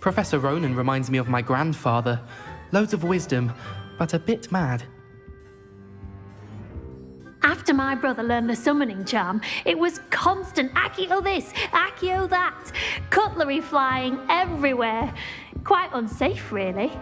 Professor Ronan reminds me of my grandfather. Loads of wisdom, but a bit mad. After my brother learned the summoning charm, it was constant Accio this, Accio that. Cutlery flying everywhere. Quite unsafe, really.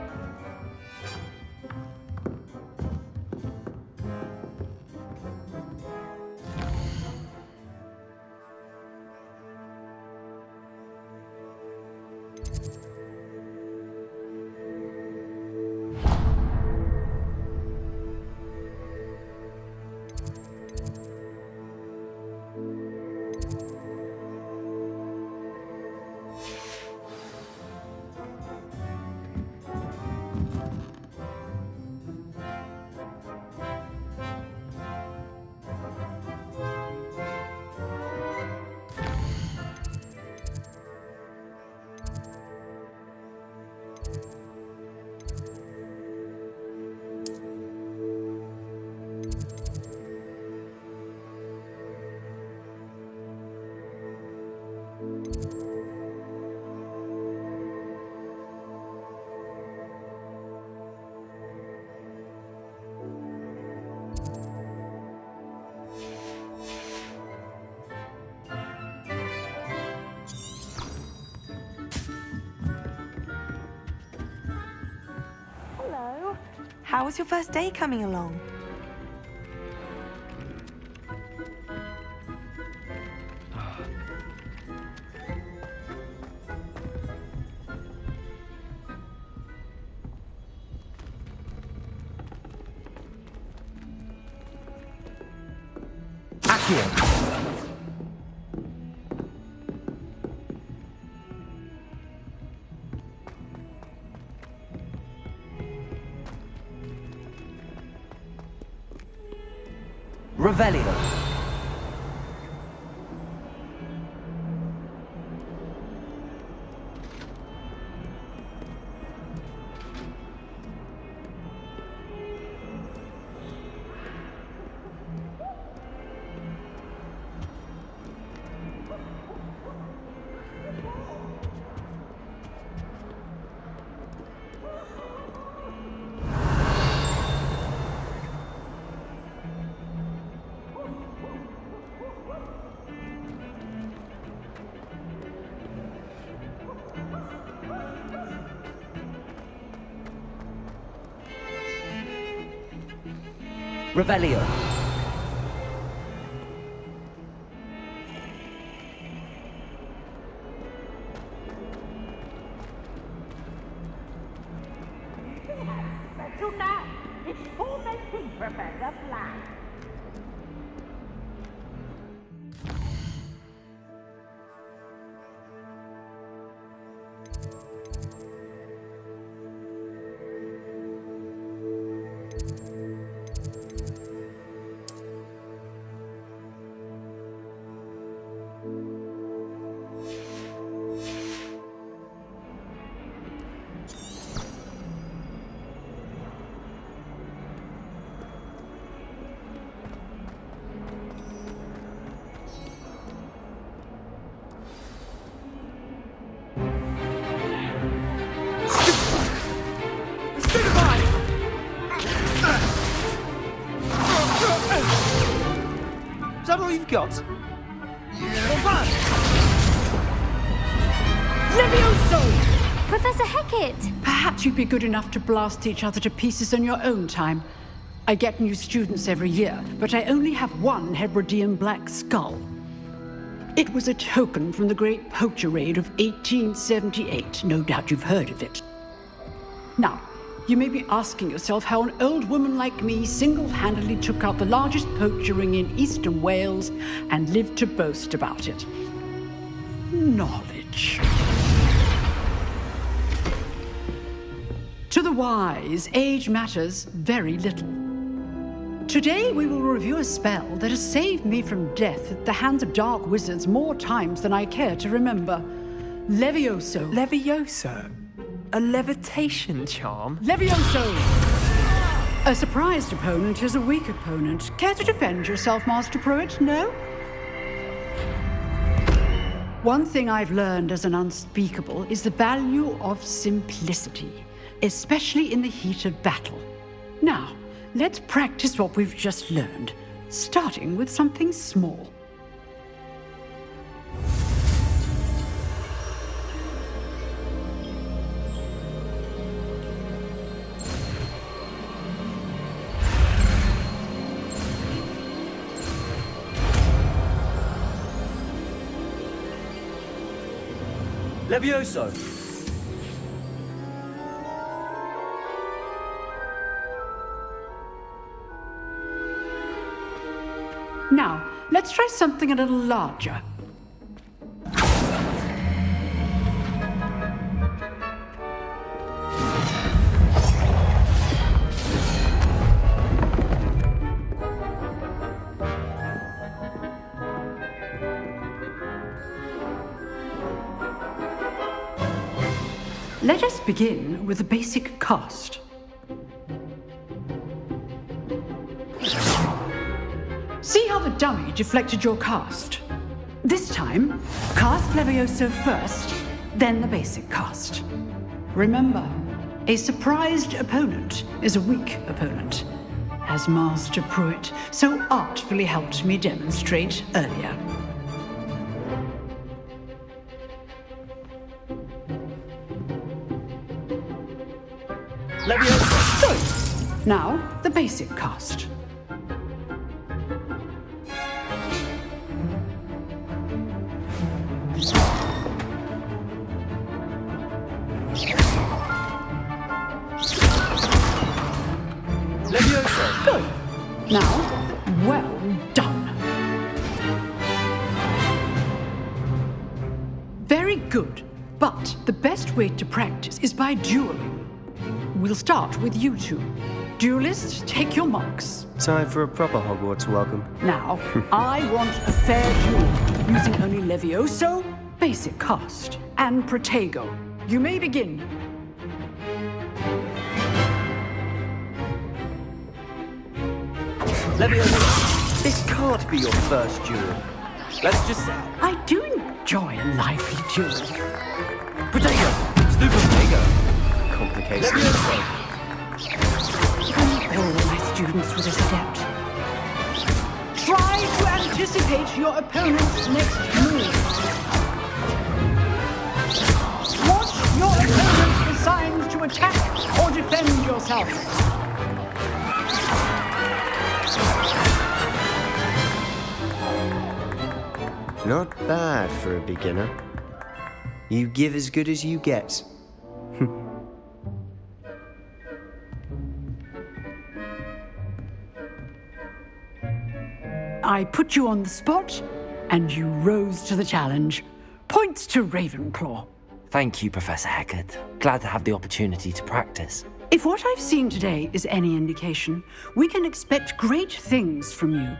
How was your first day coming along? Accio! Revelio. Revelio. But tonight, it's tormenting Professor Black. Is that all you've got? Levioso! Professor Hecat! Perhaps you'd be good enough to blast each other to pieces in your own time. I get new students every year, but I only have one Hebridean black skull. It was a token from the Great Poacher Raid of 1878. No doubt you've heard of it. Now, you may be asking yourself how an old woman like me single-handedly took out the largest poacher ring in eastern Wales and lived to boast about it. Knowledge. To the wise, age matters very little. Today we will review a spell that has saved me from death at the hands of dark wizards more times than I care to remember. Levioso. Levioso? A levitation charm? Levioso! A surprised opponent is a weak opponent. Care to defend yourself, Master Pruitt? No? One thing I've learned as an unspeakable is the value of simplicity, especially in the heat of battle. Now, let's practice what we've just learned, starting with something small. Levioso! Now, let's try something a little larger. Let us begin with the basic cast. See how the dummy deflected your cast? This time, cast Levioso first, then the basic cast. Remember, a surprised opponent is a weak opponent, as Master Pruitt so artfully helped me demonstrate earlier. Levioso! Good. Now, the basic cast. Levioso! Good. Now, well done. Very good. But the best way to practice is by dueling. We'll start with you two. Duelists, take your marks. Time for a proper Hogwarts welcome. Now, I want a fair duel, using only Levioso, basic cast, and Protego. You may begin. Levioso! This can't be your first duel. Let's just say... I do enjoy a lively duel. Protego! Stupid Protego! Complicated. Levioso! All my students were adept. Try to anticipate your opponent's next move. Watch your opponent's assigned to attack or defend yourself. Not bad for a beginner. You give as good as you get. I put you on the spot, and you rose to the challenge. Points to Ravenclaw. Thank you, Professor Hecat. Glad to have the opportunity to practice. If what I've seen today is any indication, we can expect great things from you.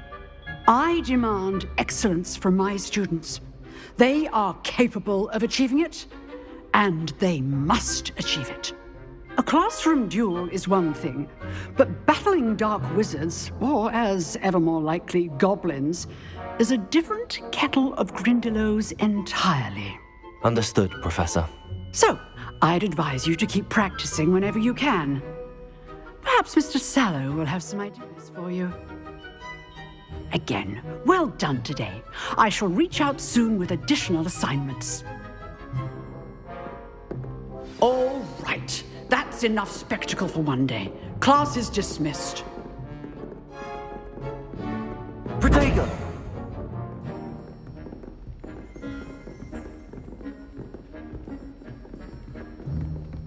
I demand excellence from my students. They are capable of achieving it, and they must achieve it. A classroom duel is one thing, but battling dark wizards, or as ever more likely, goblins, is a different kettle of Grindylows entirely. Understood, Professor. So, I'd advise you to keep practicing whenever you can. Perhaps Mr. Sallow will have some ideas for you. Again, well done today. I shall reach out soon with additional assignments. All right. That's enough spectacle for one day. Class is dismissed. Protego!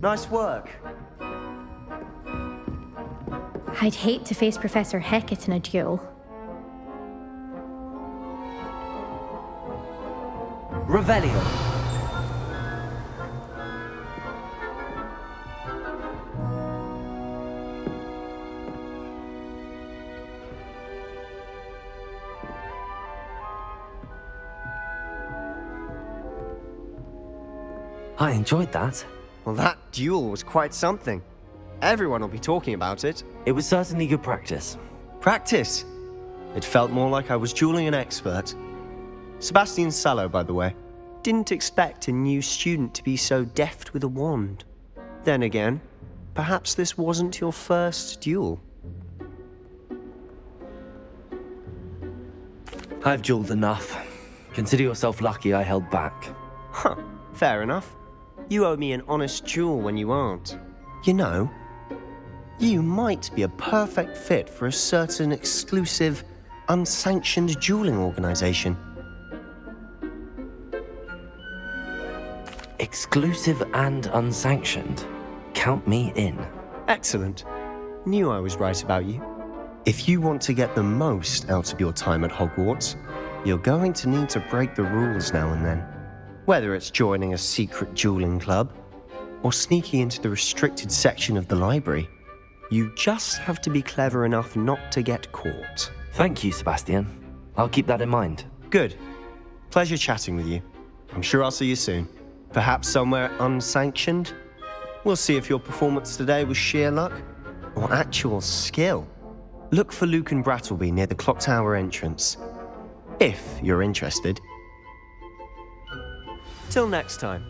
Nice work. I'd hate to face Professor Hecat in a duel. Revelio! I enjoyed that. Well, that duel was quite something. Everyone will be talking about it. It was certainly good practice. Practice. It felt more like I was dueling an expert. Sebastian Sallow, by the way. didn't expect a new student to be so deft with a wand. Then again, perhaps this wasn't your first duel. I've dueled enough. Consider yourself lucky I held back. Huh, fair enough. You owe me an honest duel when you aren't. You know, you might be a perfect fit for a certain exclusive, unsanctioned dueling organization. Exclusive and unsanctioned. Count me in. Excellent. Knew I was right about you. If you want to get the most out of your time at Hogwarts, you're going to need to break the rules now and then. Whether it's joining a secret dueling club, or sneaking into the restricted section of the library, you just have to be clever enough not to get caught. Thank you, Sebastian. I'll keep that in mind. Good. Pleasure chatting with you. I'm sure I'll see you soon. Perhaps somewhere unsanctioned? We'll see if your performance today was sheer luck or actual skill. Look for Luke and Brattleby near the clock tower entrance, if you're interested. Till next time.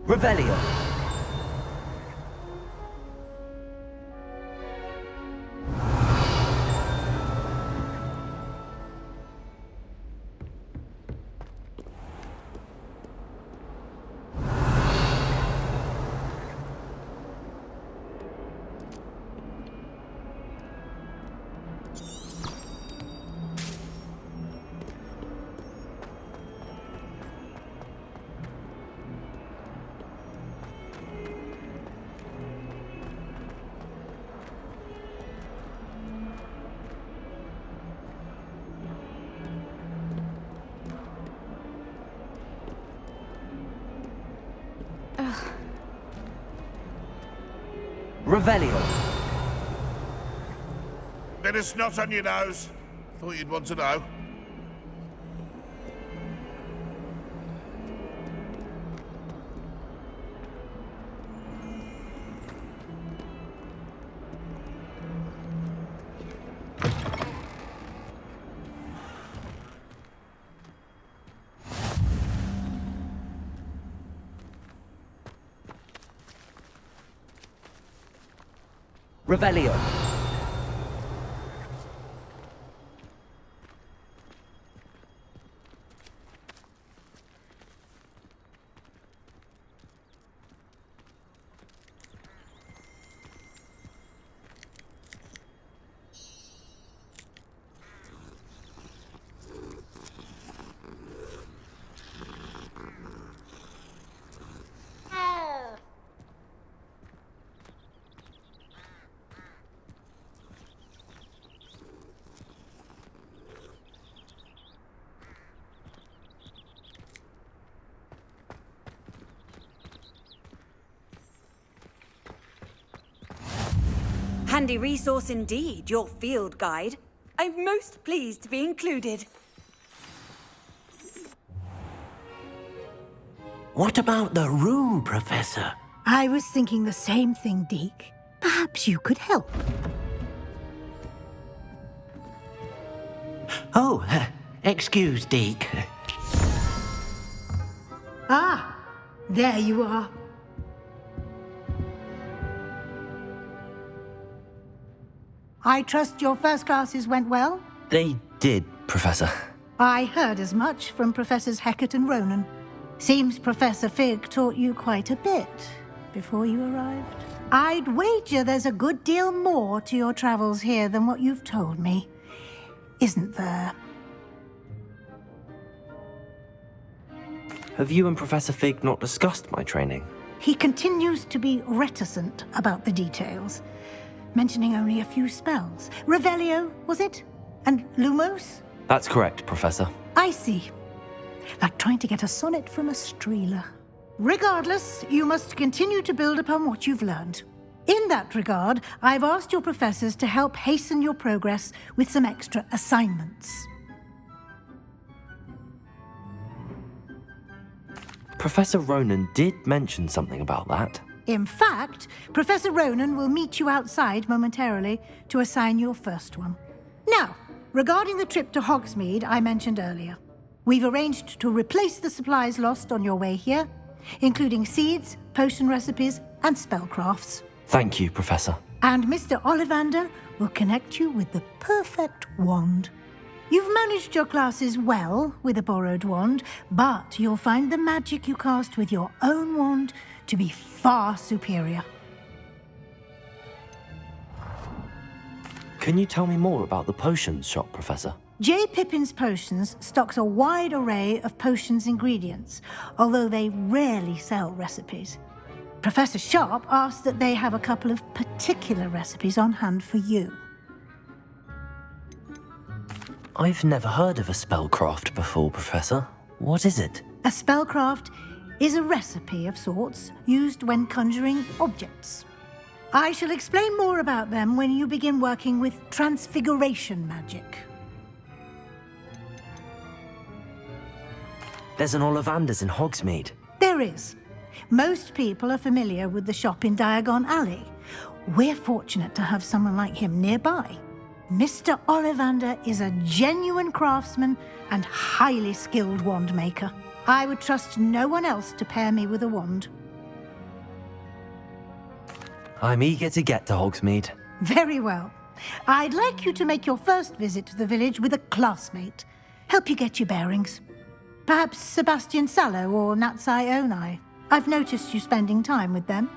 Revelio. Revelio. Bit of snot on your nose. Thought you'd want to know. Revelio. Handy resource indeed, your field guide. I'm most pleased to be included. What about the room, Professor? I was thinking the same thing, Deke. Perhaps you could help. Oh, excuse, Deke. Ah, there you are. I trust your first classes went well? They did, Professor. I heard as much from Professors Hecat and Ronan. Seems Professor Fig taught you quite a bit before you arrived. I'd wager there's a good deal more to your travels here than what you've told me. Isn't there? Have you and Professor Fig not discussed my training? He continues to be reticent about the details, mentioning only a few spells. Revelio, was it? And Lumos? That's correct, Professor. I see. Like trying to get a sonnet from a streeler. Regardless, you must continue to build upon what you've learned. In that regard, I've asked your professors to help hasten your progress with some extra assignments. Professor Ronan did mention something about that. In fact, Professor Ronan will meet you outside momentarily to assign your first one. Now, regarding the trip to Hogsmeade I mentioned earlier, we've arranged to replace the supplies lost on your way here, including seeds, potion recipes, and spellcrafts. Thank you, Professor. And Mr. Ollivander will connect you with the perfect wand. You've managed your classes well with a borrowed wand, but you'll find the magic you cast with your own wand to be far superior. Can you tell me more about the potions shop, Professor? J. Pippin's Potions stocks a wide array of potions ingredients, although they rarely sell recipes. Professor Sharp asked that they have a couple of particular recipes on hand for you. I've never heard of a spellcraft before, Professor. What is it? A spellcraft is a recipe of sorts used when conjuring objects. I shall explain more about them when you begin working with transfiguration magic. There's an Ollivander's in Hogsmeade. There is. Most people are familiar with the shop in Diagon Alley. We're fortunate to have someone like him nearby. Mr. Ollivander is a genuine craftsman and highly skilled wand maker. I would trust no one else to pair me with a wand. I'm eager to get to Hogsmeade. Very well. I'd like you to make your first visit to the village with a classmate. Help you get your bearings. Perhaps Sebastian Sallow or Natsai Onai. I've noticed you spending time with them.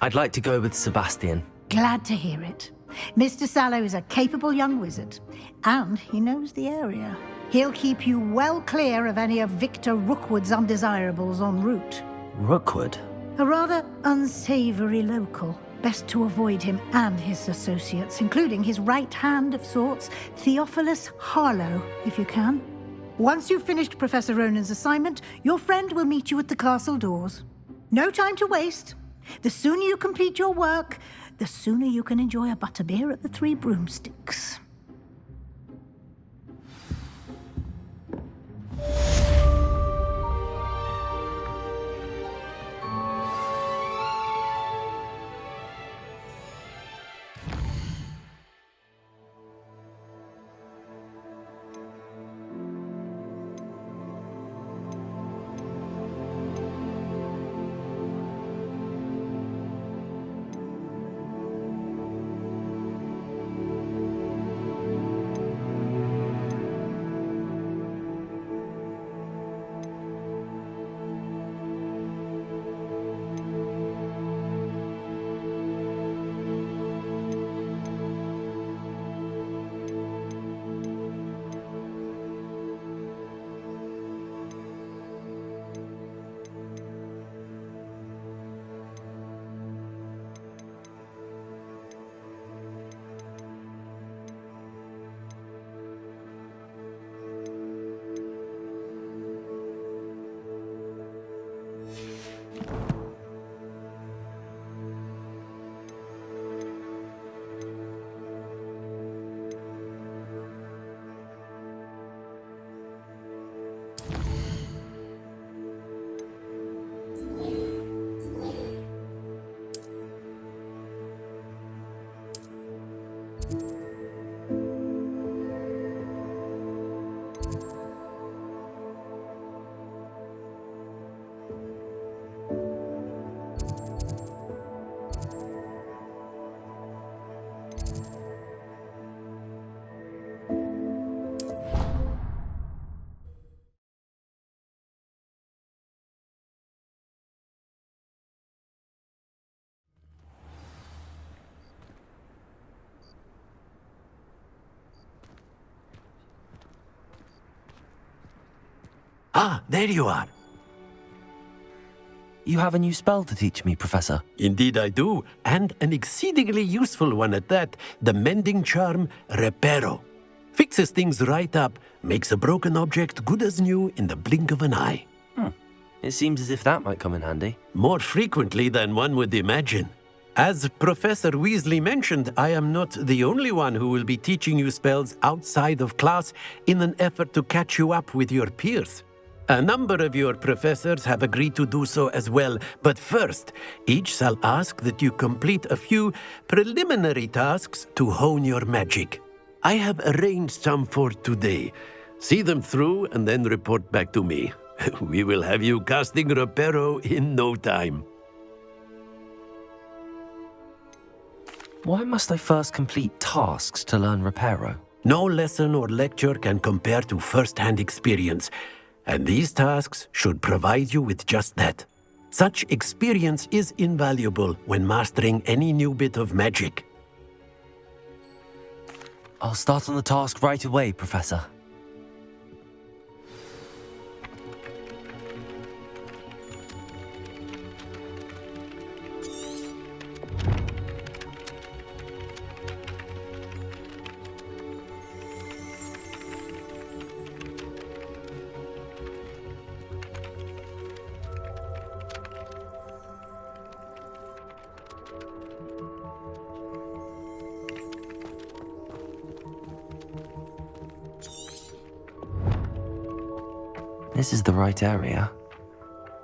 I'd like to go with Sebastian. Glad to hear it. Mr. Sallow is a capable young wizard, and he knows the area. He'll keep you well clear of any of Victor Rookwood's undesirables en route. Rookwood? A rather unsavory local. Best to avoid him and his associates, including his right hand of sorts, Theophilus Harlow, if you can. Once you've finished Professor Ronan's assignment, your friend will meet you at the castle doors. No time to waste. The sooner you complete your work, the sooner you can enjoy a butterbeer at the Three Broomsticks. Ah, there you are. You have a new spell to teach me, Professor. Indeed I do, and an exceedingly useful one at that. The mending charm, Reparo. Fixes things right up, makes a broken object good as new in the blink of an eye. It seems as if that might come in handy. More frequently than one would imagine. As Professor Weasley mentioned, I am not the only one who will be teaching you spells outside of class in an effort to catch you up with your peers. A number of your professors have agreed to do so as well, but first, each shall ask that you complete a few preliminary tasks to hone your magic. I have arranged some for today. See them through and then report back to me. We will have you casting Reparo in no time. Why must I first complete tasks to learn Reparo? No lesson or lecture can compare to first-hand experience, and these tasks should provide you with just that. Such experience is invaluable when mastering any new bit of magic. I'll start on the task right away, Professor. This is the right area.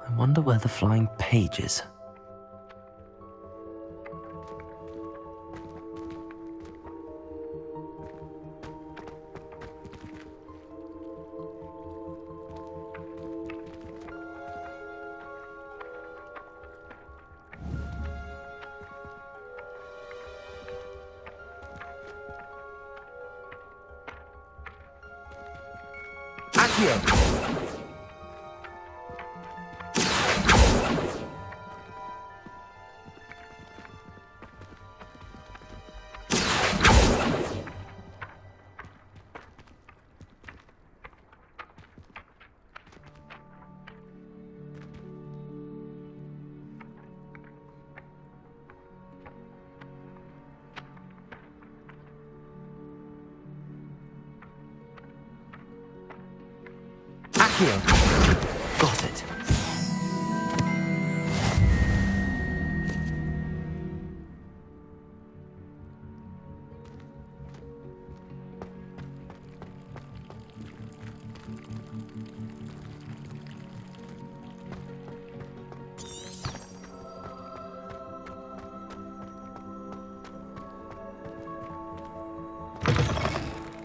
I wonder where the flying page is. Accio! Got it.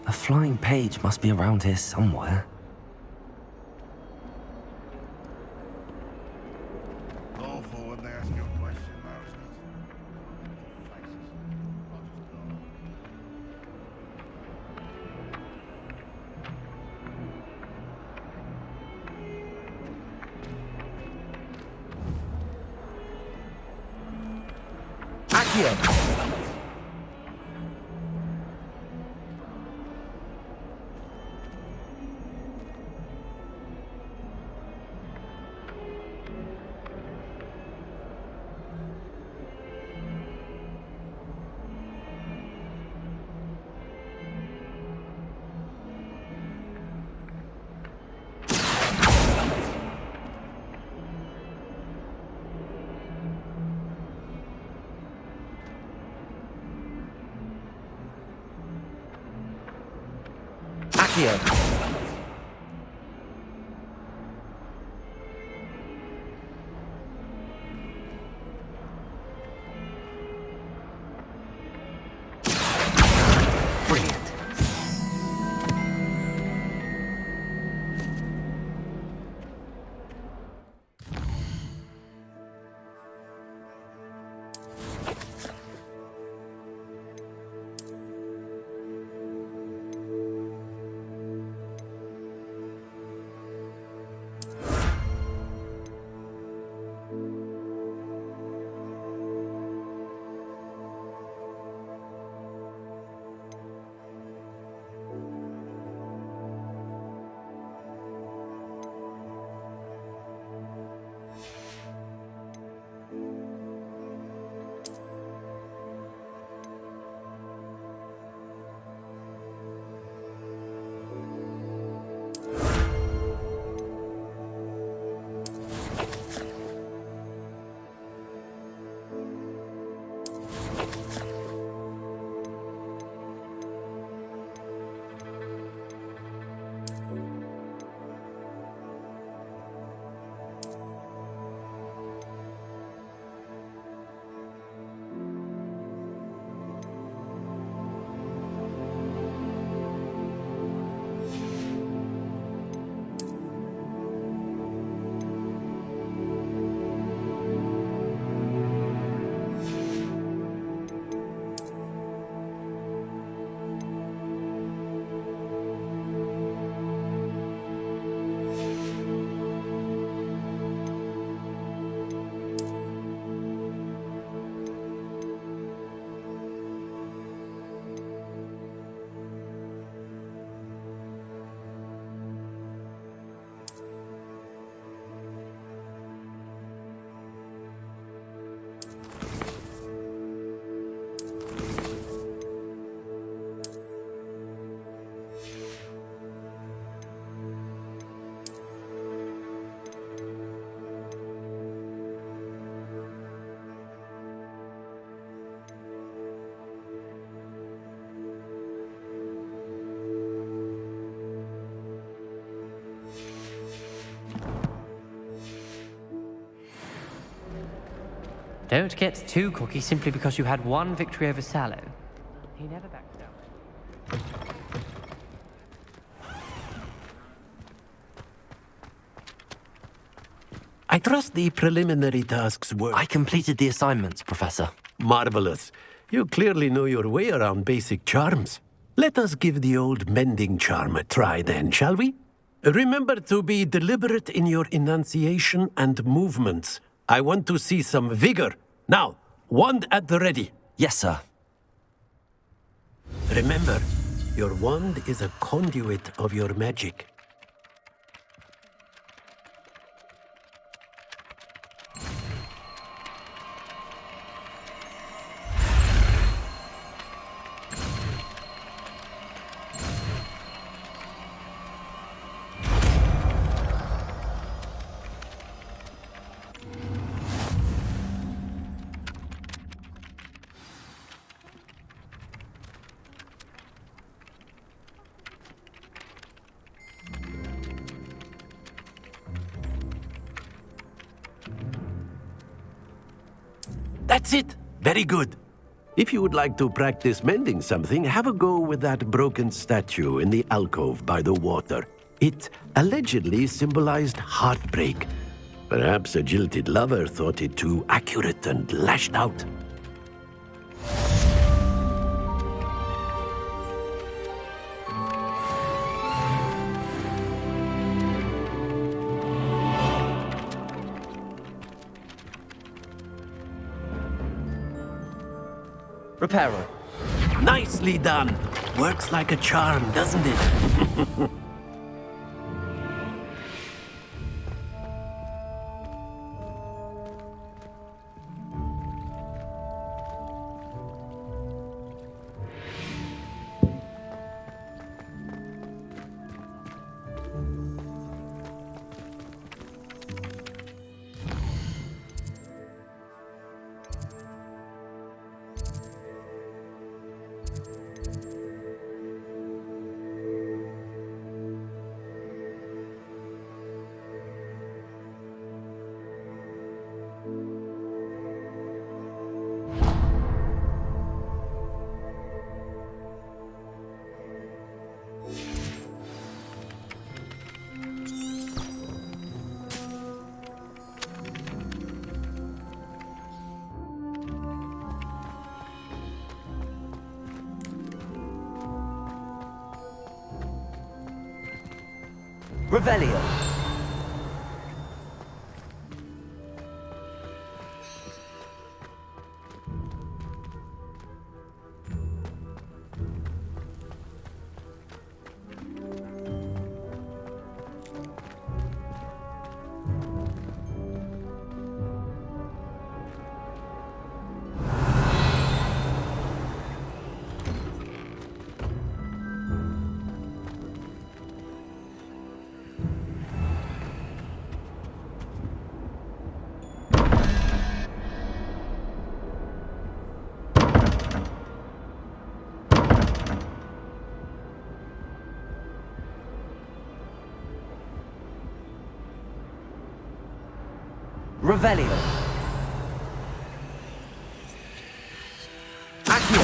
A flying page must be around here somewhere. Awful when they ask you a question, though, isn't it? Accio! Brilliant. Don't get too cocky simply because you had one victory over Sallow. He never backed down. I trust the preliminary tasks were... I completed the assignments, Professor. Marvelous. You clearly know your way around basic charms. Let us give the old mending charm a try then, shall we? Remember to be deliberate in your enunciation and movements. I want to see some vigor. Now, wand at the ready. Yes, sir. Remember, your wand is a conduit of your magic. That's it! Very good. If you would like to practice mending something, have a go with that broken statue in the alcove by the water. It allegedly symbolized heartbreak. Perhaps a jilted lover thought it too accurate and lashed out. Repairer. Nicely done. Works like a charm, doesn't it? Revelio. Revelio. Accio.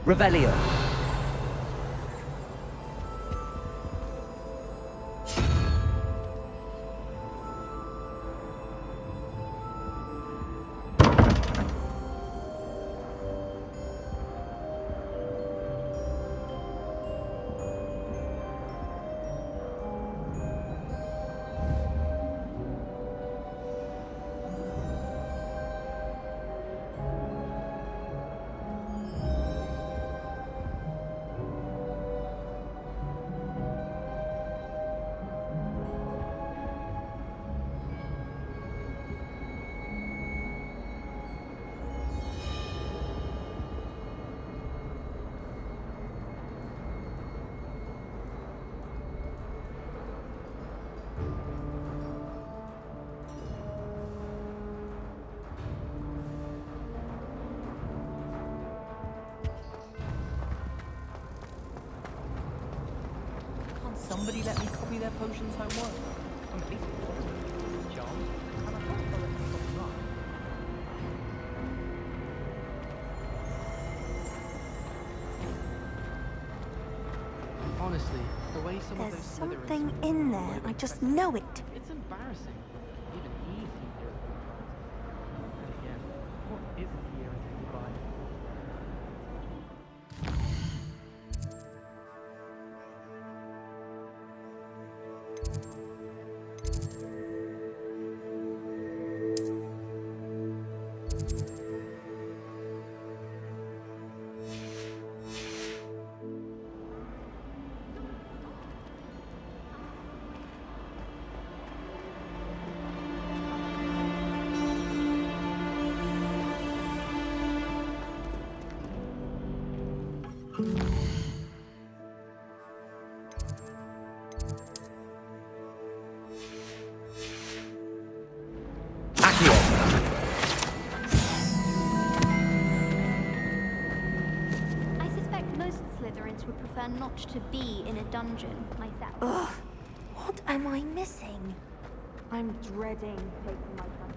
Revelio. somebody let me copy their potions homework? I'm basically charm, and I hope they'll let me copy mine. Honestly, the way some There's of those something Slytherins in there. I just know it. It's embarrassing. Even he seems irritated by it. And again, what isn't he irritated by? I suspect most Slytherins would prefer not to be in a dungeon myself. Ugh, what am I missing? I'm dreading taking my time.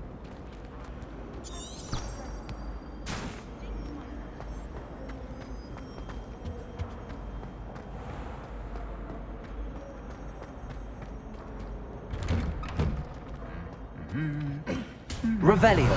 Revelio.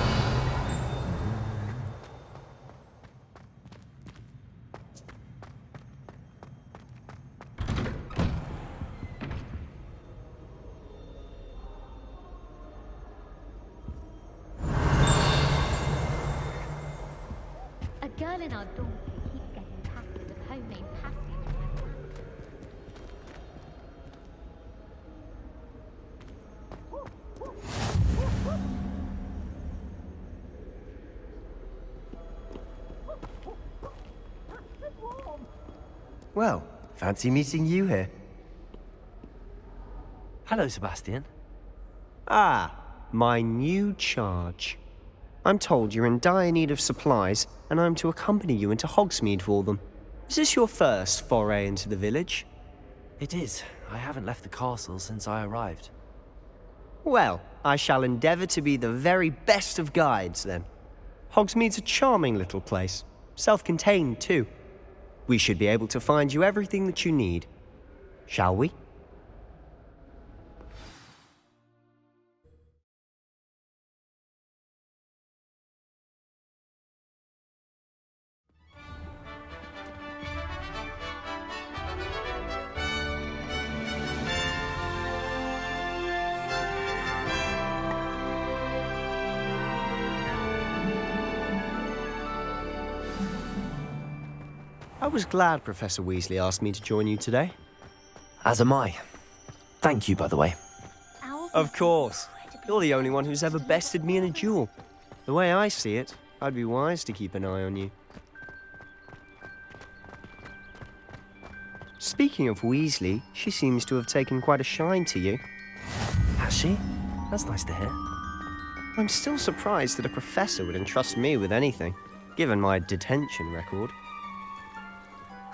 A girl in our dorm keeps getting patterns of homemade pasties. Well, fancy meeting you here. Hello, Sebastian. Ah, my new charge. I'm told you're in dire need of supplies, and I'm to accompany you into Hogsmeade for them. Is this your first foray into the village? It is. I haven't left the castle since I arrived. Well, I shall endeavour to be the very best of guides, then. Hogsmeade's a charming little place. Self-contained, too. We should be able to find you everything that you need. Shall we? I was glad Professor Weasley asked me to join you today. As am I. Thank you, by the way. Of course. You're the only one who's ever bested me in a duel. The way I see it, I'd be wise to keep an eye on you. Speaking of Weasley, she seems to have taken quite a shine to you. Has she? That's nice to hear. I'm still surprised that a professor would entrust me with anything, given my detention record.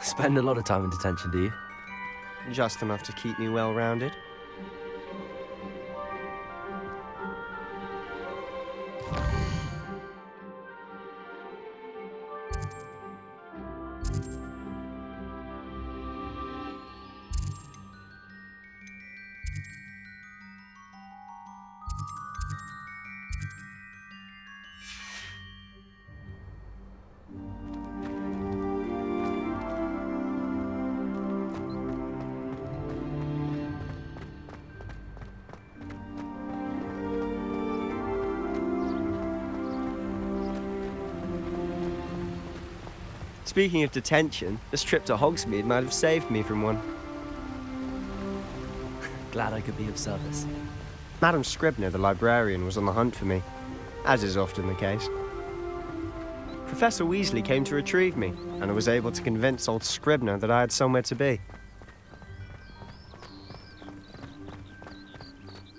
Spend a lot of time in detention, do you? Just enough to keep me well-rounded. Speaking of detention, this trip to Hogsmeade might have saved me from one. Glad I could be of service. Madam Scribner, the librarian, was on the hunt for me, as is often the case. Professor Weasley came to retrieve me, and I was able to convince old Scribner that I had somewhere to be.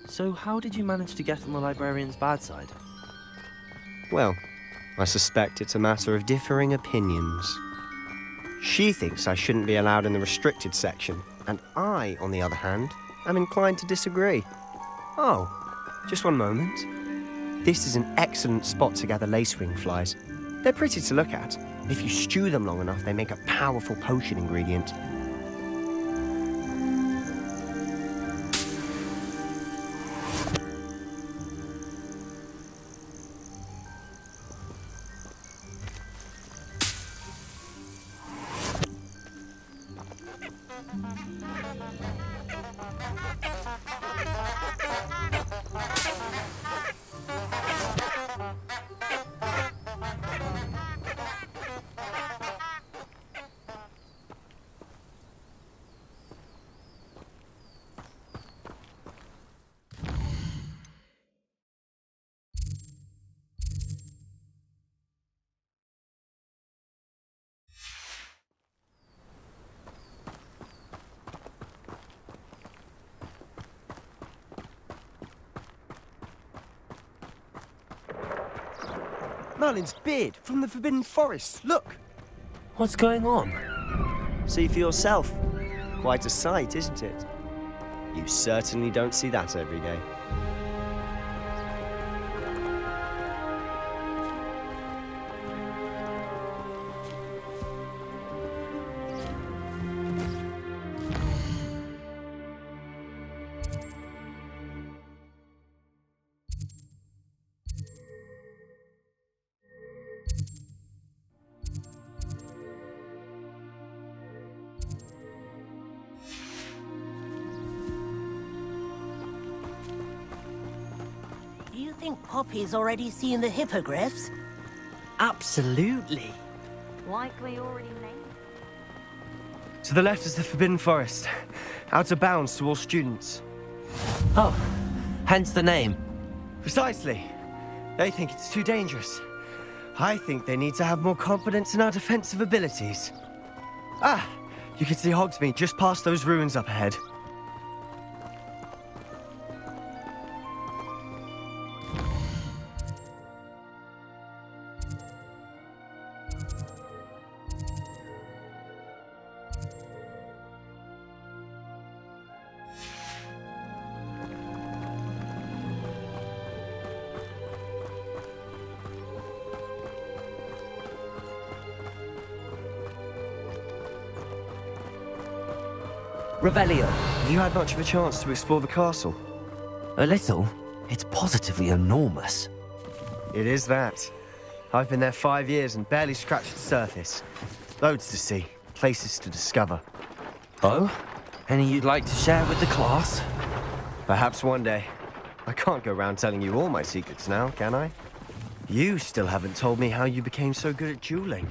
So how did you manage to get on the librarian's bad side? Well, I suspect it's a matter of differing opinions. She thinks I shouldn't be allowed in the restricted section, And I, on the other hand, am inclined to disagree. Oh, just one moment. This is an excellent spot to gather lacewing flies. They're pretty to look at. If you stew them long enough, they make a powerful potion ingredient. Merlin's beard from the Forbidden Forest. Look! What's going on? See for yourself. Quite a sight, isn't it? You certainly don't see that every day. Do you think Poppy's already seen the hippogriffs? Absolutely. Likely already named. To the left is the Forbidden Forest. Out of bounds to all students. Oh, hence the name. Precisely. They think it's too dangerous. I think they need to have more confidence in our defensive abilities. Ah, you can see Hogsmeade just past those ruins up ahead. Revelio. Have you had much of a chance to explore the castle? A little. It's positively enormous. It is that. I've been there 5 years and barely scratched the surface. Loads to see, places to discover. Oh? Any you'd like to share with the class? Perhaps one day. I can't go around telling you all my secrets now, can I? You still haven't told me how you became so good at dueling.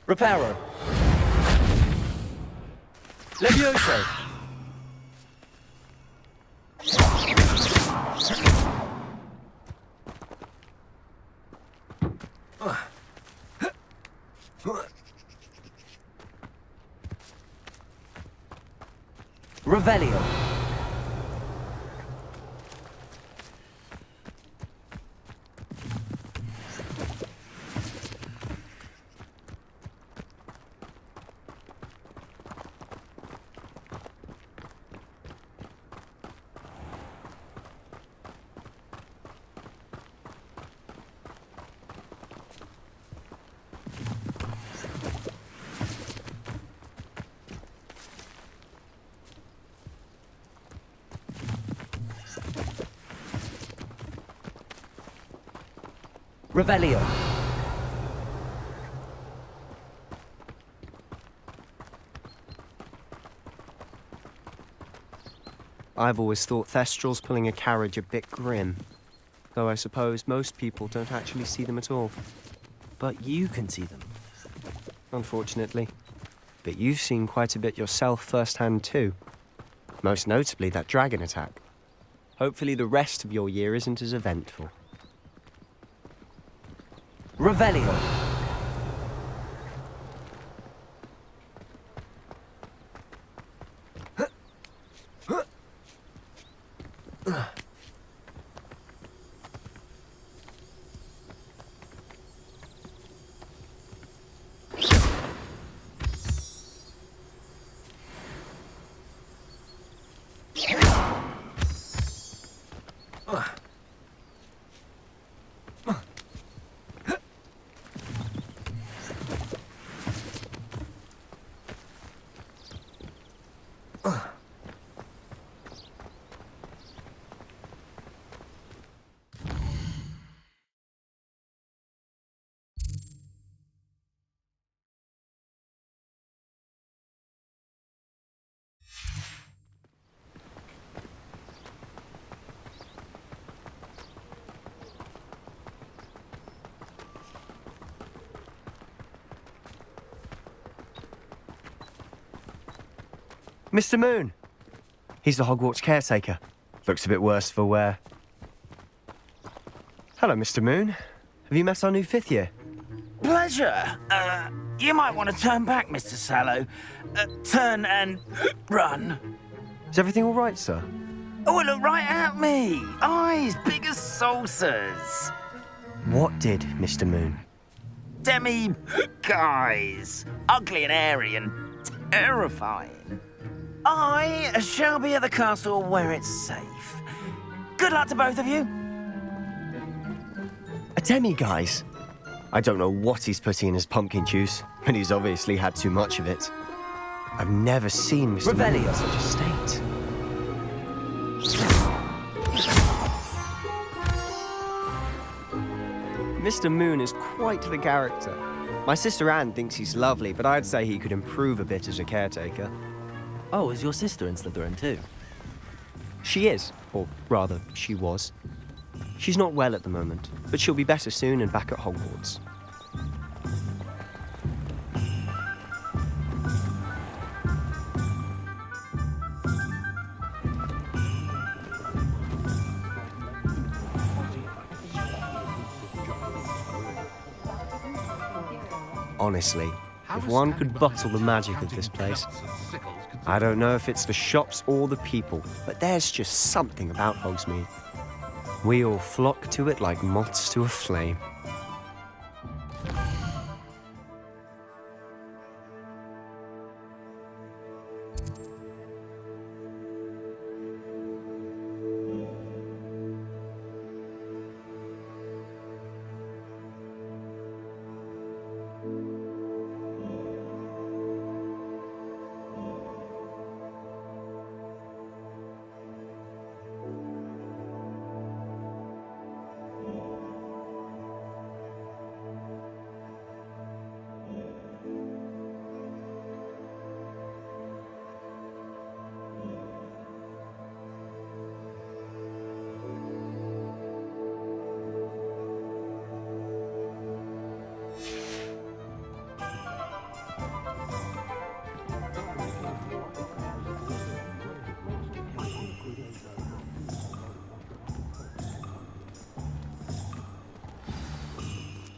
Reparo. Levioso. Revelio. Revelio. I've always thought Thestrals pulling a carriage a bit grim. Though I suppose most people don't actually see them at all. But you can see them. Unfortunately. But you've seen quite a bit yourself firsthand too. Most notably that dragon attack. Hopefully the rest of your year isn't as eventful. Revelio. Mr. Moon. He's the Hogwarts caretaker. Looks a bit worse for wear. Hello, Mr. Moon. Have you met our new 5th year? Pleasure. You might want to turn back, Mr. Sallow. Turn and run. Is everything all right, sir? Oh, look right at me. Eyes big as saucers. What did, Mr. Moon? Guys. Ugly and airy and terrifying. I shall be at the castle where it's safe. Good luck to both of you. A demi-guise? I don't know what he's putting in his pumpkin juice, but he's obviously had too much of it. I've never seen Mr. Moon in such a state. Mr. Moon is quite the character. My sister Anne thinks he's lovely, but I'd say he could improve a bit as a caretaker. Oh, is your sister in Slytherin too? She is, or rather, she was. She's not well at the moment, but she'll be better soon and back at Hogwarts. Honestly, if one could bottle the magic of this place. I don't know if it's the shops or the people, but there's just something about Hogsmeade. We all flock to it like moths to a flame.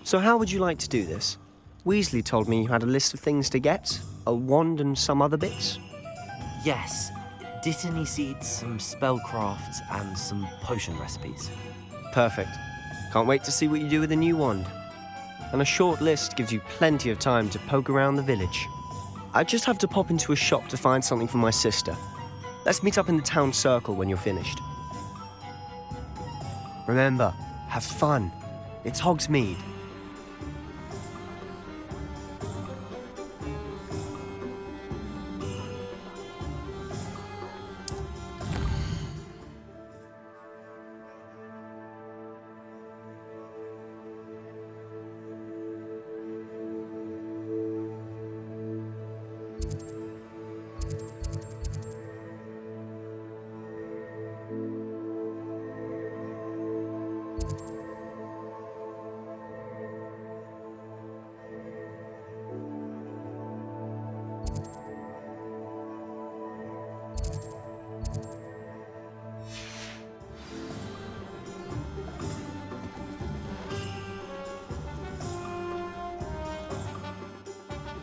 So how would you like to do this? Weasley told me you had a list of things to get, a wand and some other bits. Yes. Didn't he seed some spellcrafts and some potion recipes? Perfect. Can't wait to see what you do with the new wand. And a short list gives you plenty of time to poke around the village. I just have to pop into a shop to find something for my sister. Let's meet up in the town circle when you're finished. Remember, have fun. It's Hogsmeade.